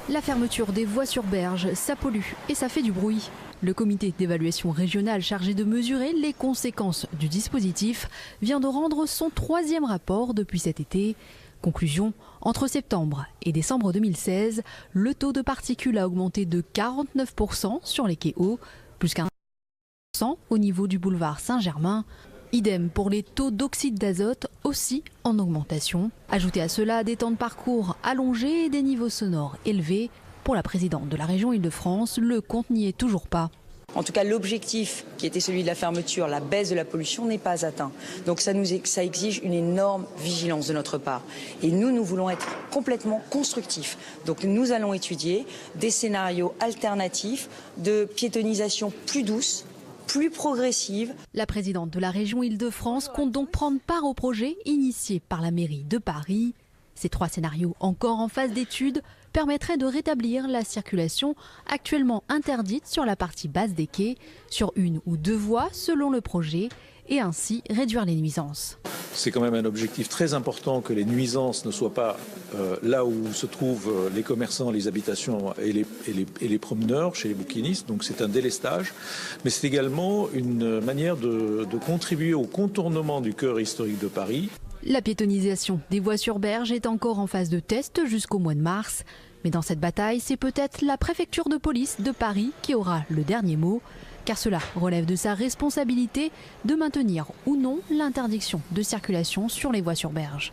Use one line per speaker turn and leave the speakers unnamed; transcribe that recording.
La fermeture des voies sur berge, ça pollue et ça fait du bruit. Le comité d'évaluation régionale chargé de mesurer les conséquences du dispositif vient de rendre son 3e rapport depuis cet été. Conclusion, entre septembre et décembre 2016, le taux de particules a augmenté de 49% sur les quais hauts, plus qu'1% au niveau du boulevard Saint-Germain. Idem pour les taux d'oxyde d'azote, aussi en augmentation. Ajoutez à cela des temps de parcours allongés et des niveaux sonores élevés. Pour la présidente de la région Île-de-France, le compte n'y est toujours pas.
En tout cas, l'objectif qui était celui de la fermeture, la baisse de la pollution, n'est pas atteint. Donc ça exige une énorme vigilance de notre part. Et nous voulons être complètement constructifs. Donc nous allons étudier des scénarios alternatifs de piétonisation plus douce, plus progressive.
La présidente de la région Île-de-France compte donc prendre part au projet initié par la mairie de Paris. Ces 3 scénarios encore en phase d'étude permettraient de rétablir la circulation actuellement interdite sur la partie basse des quais, sur 1 ou 2 voies selon le projet, et ainsi réduire les nuisances.
C'est quand même un objectif très important que les nuisances ne soient pas là où se trouvent les commerçants, les habitations et les promeneurs, chez les bouquinistes. Donc c'est un délestage. Mais c'est également une manière de contribuer au contournement du cœur historique de Paris.
La piétonisation des voies sur berge est encore en phase de test jusqu'au mois de mars. Mais dans cette bataille, c'est peut-être la préfecture de police de Paris qui aura le dernier mot. Car cela relève de sa responsabilité de maintenir ou non l'interdiction de circulation sur les voies sur berge.